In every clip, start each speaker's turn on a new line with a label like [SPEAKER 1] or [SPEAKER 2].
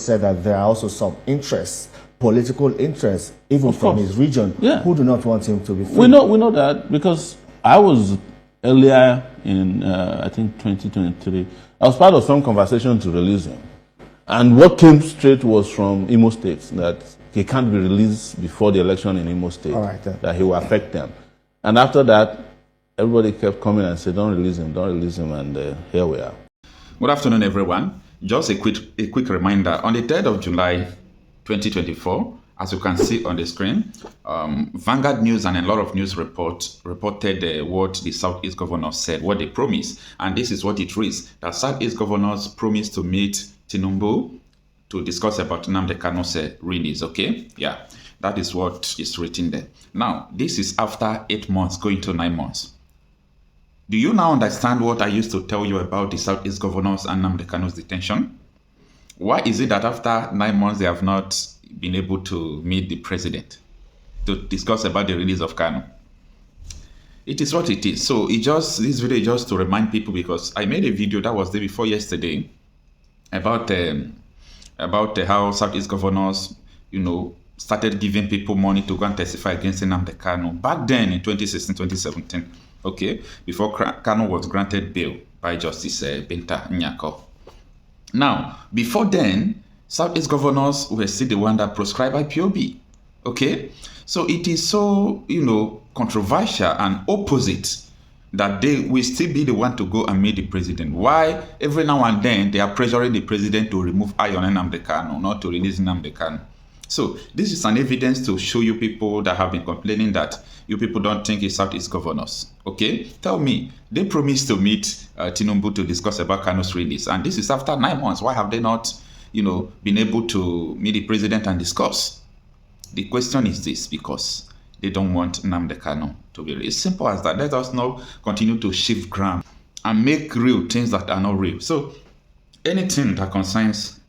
[SPEAKER 1] said that there are also some interests, political interests, even
[SPEAKER 2] Of
[SPEAKER 1] from
[SPEAKER 2] course.
[SPEAKER 1] his region,
[SPEAKER 2] Yeah.
[SPEAKER 1] who do not want him to be free.
[SPEAKER 2] We know that because I was earlier in, I think, 2023. I was part of some conversation to release him. And what came straight was from Imo State, that he can't be released before the election in Imo State,
[SPEAKER 1] All right, then.
[SPEAKER 2] that he will affect them. And after that, everybody kept coming and said, don't release him, and here we are.
[SPEAKER 3] Good afternoon, everyone. Just a quick reminder. On the 3rd of July, 2024, as you can see on the screen, Vanguard News and a lot of news reported what the Southeast governors said, what they promised. And this is what it reads, that Southeast governors promised to meet Tinubu to discuss about Nnamdi Kanu's release, okay? Yeah, that is what is written there. Now, this is after 8 months, going to 9 months. Do you now understand what I used to tell you about the Southeast governors and Nnamdi Kanu's detention? Why is it that after 9 months they have not been able to meet the president to discuss about the release of Kanu? It is what it is. So this video is just to remind people, because I made a video that was day before yesterday about how Southeast governors, started giving people money to go and testify against Nnamdi Kanu back then in 2016, 2017. Okay, before Kanu was granted bail by Justice Binta Nyako. Now, before then, Southeast governors were still the one that prescribed IPOB. Okay, so it is so, controversial and opposite that they will still be the one to go and meet the president. Why every now and then they are pressuring the president to remove eye on Nnamdi Kanu, not to release Nnamdi Kanu. So this is an evidence to show you people that have been complaining that you people don't think it's Southeast governors. Okay, tell me, they promised to meet Tinubu to discuss about Kanu's release, and this is after 9 months. Why have they not, been able to meet the president and discuss? The question is this: because they don't want Nnamdi Kanu to be released. Simple as that. Let us now continue to shift ground and make real things that are not real. So anything that concerns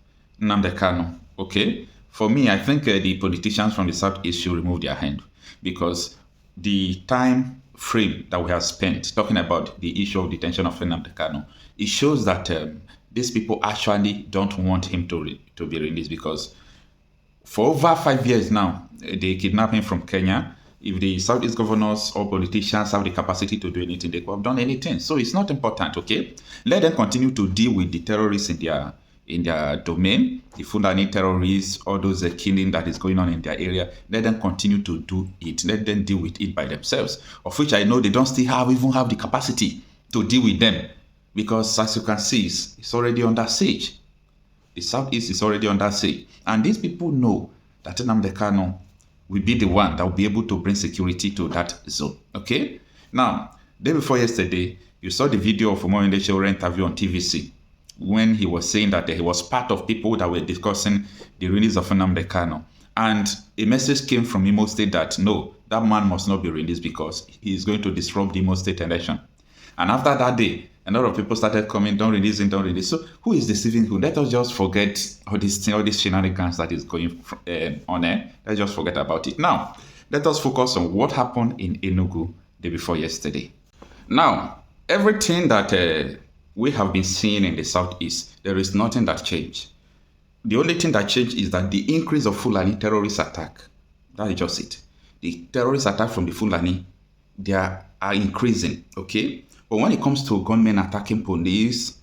[SPEAKER 3] Nnamdi Kanu, okay, for me, I think the politicians from the Southeast should remove their hand, because the time frame that we have spent talking about the issue of detention of Nnamdi Kanu, it shows that these people actually don't want him to be released, because for over 5 years now, they kidnapped him from Kenya. If the Southeast governors or politicians have the capacity to do anything, they could have done anything. So it's not important, okay? Let them continue to deal with the terrorists in their domain, the Fulani terrorists, all those killing that is going on in their area. Let them continue to do it. Let them deal with it by themselves, of which I know they don't still even have the capacity to deal with them, because as you can see, it's already under siege. The Southeast is already under siege. And these people know that Nnamdi Kanu will be the one that will be able to bring security to that zone. Okay? Now, day before yesterday, you saw the video of Sowore Sowore interview on TVC, when he was saying that he was part of people that were discussing the release of Nnamdi Kanu. And a message came from Imo State that no, that man must not be released because he is going to disrupt the Imo State election. And after that day, a lot of people started coming, don't release him, don't release. So who is deceiving who? Let us just forget all these shenanigans that is going on there. Let's just forget about it. Now, let us focus on what happened in Enugu the day before yesterday. Now, everything that we have been seeing in the Southeast, there is nothing that changed. The only thing that changed is that the increase of Fulani terrorist attack. That is just it. The terrorist attack from the Fulani, they are increasing, okay? But when it comes to gunmen attacking police,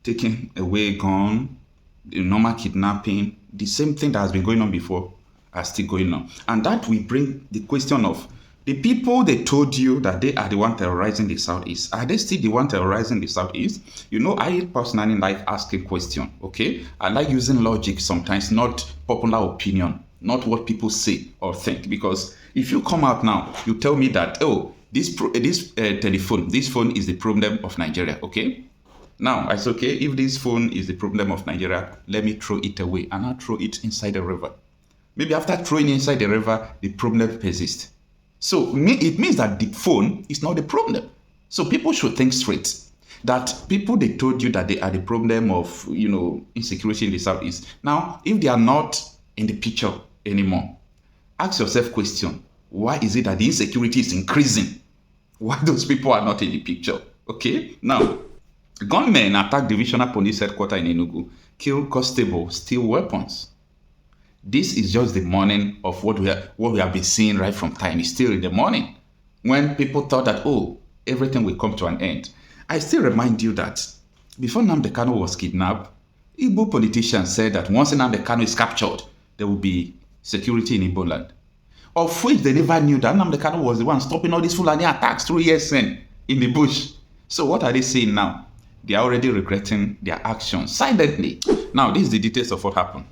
[SPEAKER 3] taking away gun, the normal kidnapping, the same thing that has been going on before are still going on. And that will bring the question of the people they told you that they are the one terrorizing the Southeast. Are they still the one terrorizing the Southeast? I personally like asking questions, okay? I like using logic sometimes, not popular opinion, not what people say or think. Because if you come out now, you tell me that, oh, this phone is the problem of Nigeria, okay? Now, it's okay, if this phone is the problem of Nigeria, let me throw it away and I'll throw it inside the river. Maybe after throwing it inside the river, the problem persists. So it means that the phone is not the problem. So people should think straight. That people, they told you that they are the problem of, insecurity in the Southeast. Now, if they are not in the picture anymore, ask yourself question, why is it that the insecurity is increasing? Why those people are not in the picture? Okay, now, gunmen attacked Divisional Police Headquarters in Enugu kill Constable, steal weapons. This is just the morning of what we have been seeing right from time. It's still in the morning when people thought that, oh, everything will come to an end. I still remind you that before Nnamdi Kanu was kidnapped, Igbo politicians said that once Nnamdi Kanu is captured, there will be security in Igbo land. Of which they never knew that Nnamdi Kanu was the one stopping all these Fulani attacks 3 years in the bush. So what are they saying now? They are already regretting their actions silently. Now, this is the details of what happened.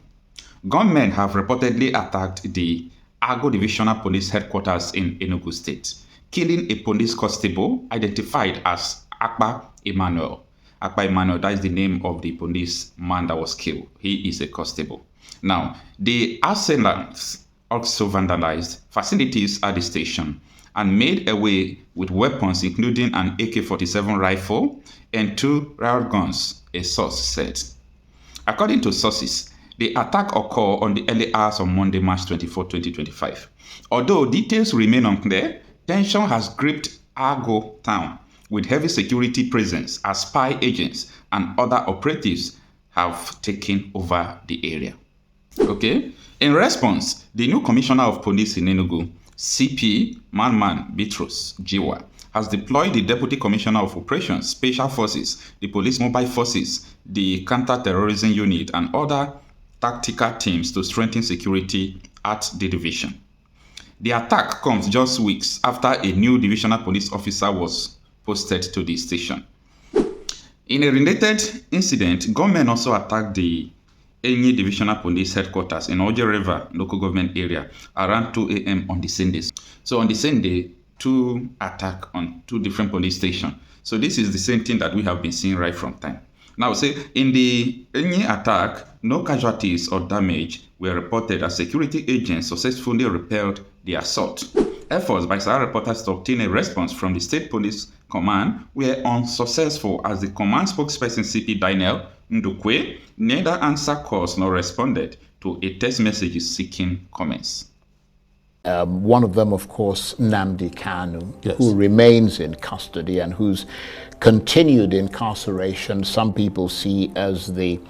[SPEAKER 3] Gunmen have reportedly attacked the Ago Divisional Police Headquarters in Enugu State, killing a police constable identified as Ekpa Emmanuel. Ekpa Emmanuel, that is the name of the policeman that was killed. He is a constable. Now, the assailants also vandalized facilities at the station and made away with weapons including an AK-47 rifle and 2 riot guns, a source said. According to sources, the attack occurred on the early hours of Monday, March 24, 2025. Although details remain unclear, tension has gripped Ago town with heavy security presence as spy agents and other operatives have taken over the area. Okay? In response, the new commissioner of police in Enugu, CP Manman Bitrus Jiwa, has deployed the Deputy Commissioner of Operations, Special Forces, the Police Mobile Forces, the Counter-Terrorism Unit, and other tactical teams to strengthen security at the division. The attack comes just weeks after a new divisional police officer was posted to the station. In a related incident, gunmen also attacked the Enyi Divisional Police Headquarters in Oje River local government area around 2 a.m. on the same day. So on the same day, 2 attacks on 2 different police stations. So this is the same thing that we have been seeing right from time. Now, say in the Enyi attack, no casualties or damage were reported as security agents successfully repelled the assault. Efforts by Sahara reporters to obtain a response from the State Police Command were unsuccessful as the command spokesperson CP Daniel Ndukwe neither answered calls nor responded to a text message seeking comments.
[SPEAKER 4] One of them, of course, Nnamdi Kanu,
[SPEAKER 2] yes,
[SPEAKER 4] who remains in custody and whose continued incarceration some people see as the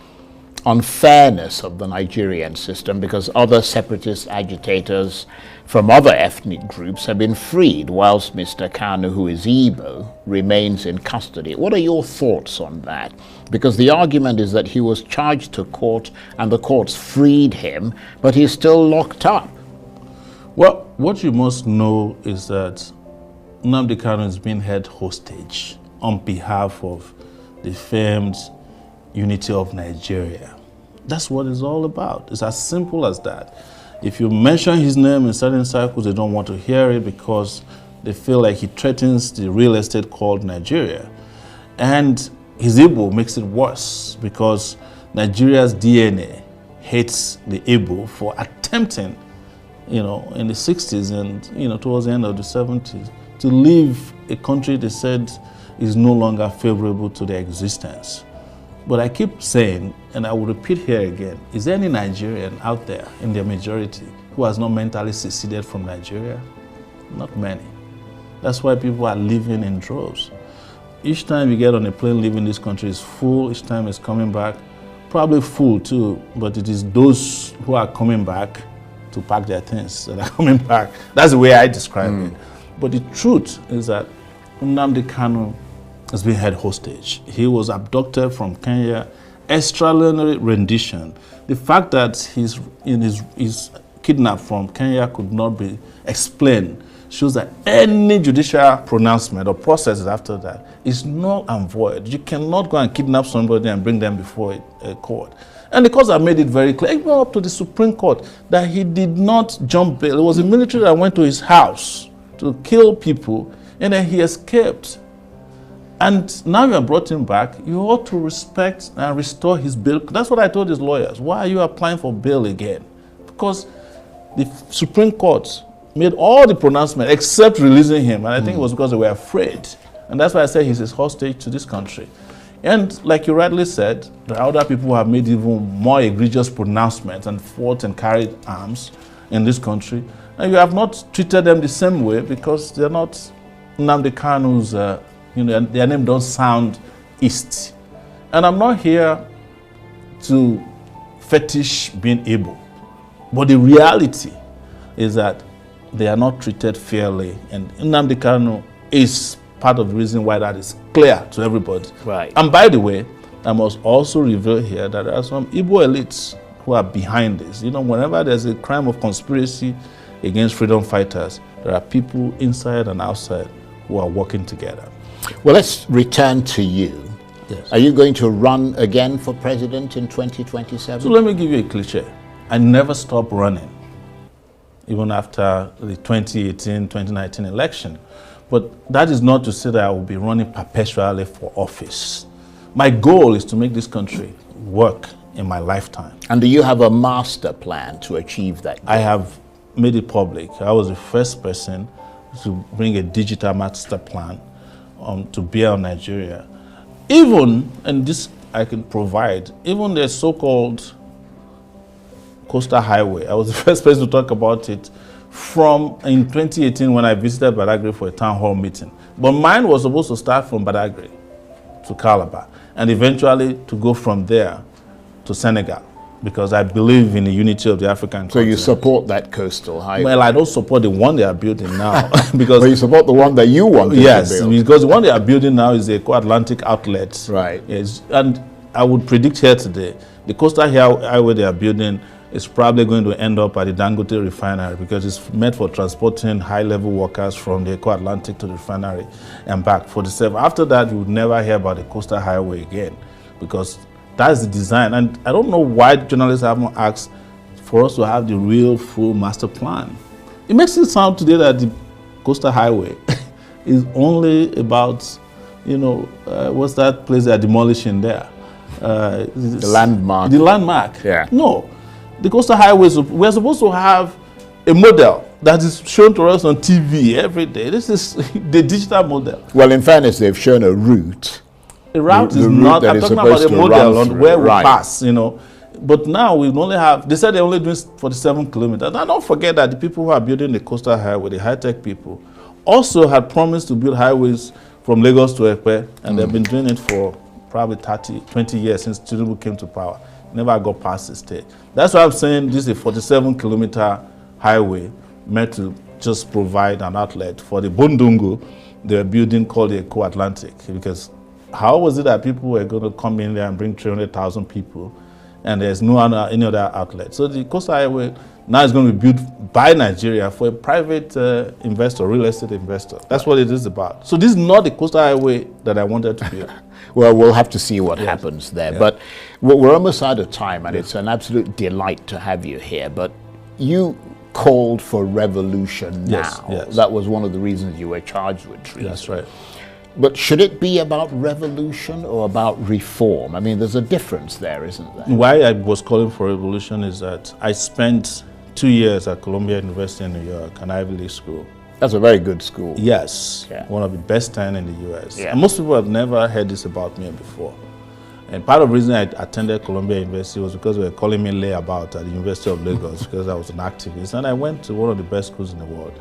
[SPEAKER 4] unfairness of the Nigerian system, because other separatist agitators from other ethnic groups have been freed, whilst Mr. Kanu, who is Igbo, remains in custody. What are your thoughts on that? Because the argument is that he was charged to court and the courts freed him, but he's still locked up.
[SPEAKER 2] Well, what you must know is that Nnamdi Kanu is being held hostage on behalf of the famed unity of Nigeria. That's what it's all about. It's as simple as that. If you mention his name in certain circles, they don't want to hear it because they feel like he threatens the real estate called Nigeria. And his Igbo makes it worse because Nigeria's DNA hates the Igbo for attempting, in the 60s and, towards the end of the 70s, to leave a country they said is no longer favorable to their existence. But I keep saying, and I will repeat here again, is there any Nigerian out there in their majority who has not mentally seceded from Nigeria? Not many. That's why people are living in droves. Each time you get on a plane leaving this country is full, each time it's coming back, probably full too, but it is those who are coming back to pack their things that are coming back. That's the way I describe it. But the truth is that Nnamdi Kanu has been held hostage. He was abducted from Kenya, extraordinary rendition. The fact that he's kidnapped from Kenya could not be explained shows that any judicial pronouncement or processes after that is null and void. You cannot go and kidnap somebody and bring them before a court. And the courts have made it very clear, even up to the Supreme Court, that he did not jump bail. It was the military that went to his house to kill people, and then he escaped. And now you have brought him back, you ought to respect and restore his bail. That's what I told his lawyers. Why are you applying for bail again? Because the Supreme Court made all the pronouncements except releasing him. And I think it was because they were afraid. And that's why I say he's a hostage to this country. And like you rightly said, there are other people who have made even more egregious pronouncements and fought and carried arms in this country. And you have not treated them the same way because they're not Nnamdi Kanu's, their name don't sound East. And I'm not here to fetish being able. But the reality is that they are not treated fairly. And Nnamdi Kanu is part of the reason why that is clear to everybody.
[SPEAKER 4] Right.
[SPEAKER 2] And by the way, I must also reveal here that there are some Igbo elites who are behind this. You know, whenever there's a crime of conspiracy against freedom fighters, there are people inside and outside who are working together.
[SPEAKER 4] Well, let's return to you.
[SPEAKER 2] Yes.
[SPEAKER 4] Are you going to run again for president in 2027?
[SPEAKER 2] So let me give you a cliche. I never stopped running, even after the 2018-2019 election. But that is not to say that I will be running perpetually for office. My goal is to make this country work in my lifetime.
[SPEAKER 4] And do you have a master plan to achieve that goal?
[SPEAKER 2] I have made it public. I was the first person to bring a digital master plan to bear on Nigeria. Even, and this I can provide, even the so-called coastal highway, I was the first person to talk about it from in 2018 when I visited Badagry for a town hall meeting. But mine was supposed to start from Badagry to Calabar and eventually to go from there to Senegal, because I believe in the unity of the African continent.
[SPEAKER 4] So you support that coastal highway?
[SPEAKER 2] Well, I don't support the one they are building now. because
[SPEAKER 4] But you support the one that you want
[SPEAKER 2] yes,
[SPEAKER 4] to build?
[SPEAKER 2] because the one they are building now is the Atlantic outlet.
[SPEAKER 4] Right.
[SPEAKER 2] Yes, and I would predict here today, the coastal highway they are building is probably going to end up at the Dangote refinery, because it's meant for transporting high-level workers from the Atlantic to the refinery and back. After that, you would never hear about the coastal highway again, because that's the design. And I don't know why journalists haven't asked for us to have the real full master plan. It makes it sound today that the coastal highway is only about, you know, what's that place they're demolishing there?
[SPEAKER 4] The landmark.
[SPEAKER 2] The landmark.
[SPEAKER 4] Yeah.
[SPEAKER 2] No. The coastal highways, we're supposed to have a model that is shown to us on TV every day. This is the digital model.
[SPEAKER 4] Well, in fairness, they've shown a route.
[SPEAKER 2] A route
[SPEAKER 4] The
[SPEAKER 2] is
[SPEAKER 4] route
[SPEAKER 2] not,
[SPEAKER 4] that
[SPEAKER 2] I'm
[SPEAKER 4] is
[SPEAKER 2] talking about
[SPEAKER 4] supposed
[SPEAKER 2] a
[SPEAKER 4] to
[SPEAKER 2] model
[SPEAKER 4] run
[SPEAKER 2] on
[SPEAKER 4] through.
[SPEAKER 2] where we
[SPEAKER 4] Right.
[SPEAKER 2] pass, you know. But now we only have, they said they're only doing 47 kilometers. Now don't forget that the people who are building the coastal highway, the high-tech people, also had promised to build highways from Lagos to Ekpa, and they've been doing it for probably 20 years since Tinubu came to power. Never got past the stage. That's why I'm saying this is a 47-kilometer highway meant to just provide an outlet for the Bundungu, the building called the Atlantic. Because how was it that people were going to come in there and bring 300,000 people, and there's no any other outlet? So the coastal highway now is going to be built by Nigeria for a private investor, real estate investor. That's what it is about. So this is not the coastal highway that I wanted to build.
[SPEAKER 4] Well, we'll have to see what happens there.
[SPEAKER 2] Yeah.
[SPEAKER 4] But we're almost out of time, and it's an absolute delight to have you here. But you called for revolution now.
[SPEAKER 2] Yes, yes.
[SPEAKER 4] That was one of the reasons you were charged with treason.
[SPEAKER 2] That's right.
[SPEAKER 4] But should it be about revolution or about reform? I mean, there's a difference there, isn't there?
[SPEAKER 2] Why I was calling for revolution is that I spent 2 years at Columbia University in New York, an Ivy League school.
[SPEAKER 4] That's a very good school.
[SPEAKER 2] Yes,
[SPEAKER 4] Yeah.
[SPEAKER 2] one of the best 10 in the US.
[SPEAKER 4] Yeah.
[SPEAKER 2] And most people have never heard this about me before. And part of the reason I attended Columbia University was because they were calling me layabout at the University of Lagos because I was an activist. And I went to one of the best schools in the world.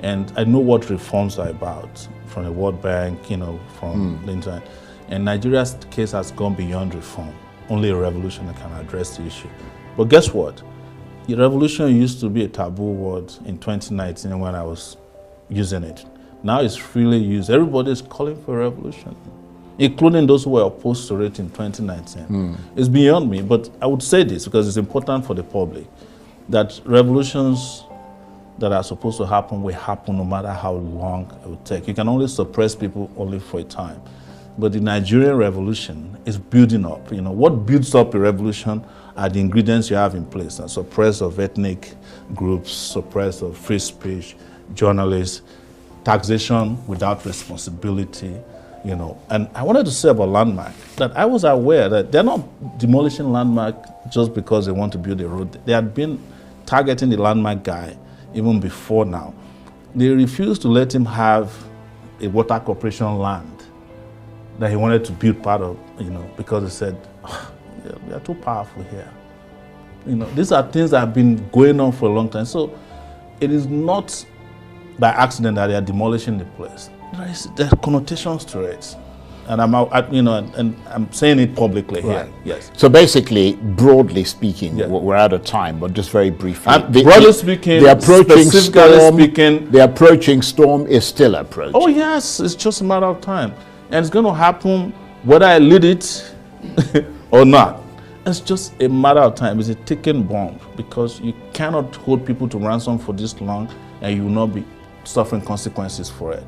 [SPEAKER 2] And I know what reforms are about, from the World Bank, you know, from the internet. And Nigeria's case has gone beyond reform. Only a revolution that can address the issue. But guess what? The revolution used to be a taboo word in 2019 when I was using it. Now it's freely used. Everybody is calling for a revolution, including those who were opposed to it in 2019. It's beyond me, but I would say this because it's important for the public, that revolutions that are supposed to happen will happen no matter how long it will take. You can only suppress people only for a time. But the Nigerian revolution is building up. You know, what builds up a revolution are the ingredients you have in place. And suppress of ethnic groups, suppress of free speech, journalists, taxation without responsibility, you know. And I wanted to say about landmark that I was aware that they're not demolishing landmark just because they want to build a road. They had been targeting the landmark guy even before now. They refused to let him have a water corporation land that he wanted to build part of, you know, because they said, oh, we are too powerful here. You know, these are things that have been going on for a long time. So it is not by accident that they are demolishing the place. There are connotations to it. and I'm out, you know, and I'm saying it publicly here.
[SPEAKER 4] Right.
[SPEAKER 2] Yes.
[SPEAKER 4] So basically, broadly speaking,
[SPEAKER 2] Yeah.
[SPEAKER 4] we're out of time, but just very briefly.
[SPEAKER 2] Broadly speaking, specifically
[SPEAKER 4] the approaching storm is still approaching.
[SPEAKER 2] Oh yes, it's just a matter of time, and it's going to happen whether I lead it or not. It's just a matter of time. It's a ticking bomb, because you cannot hold people to ransom for this long and you will not be suffering consequences for it.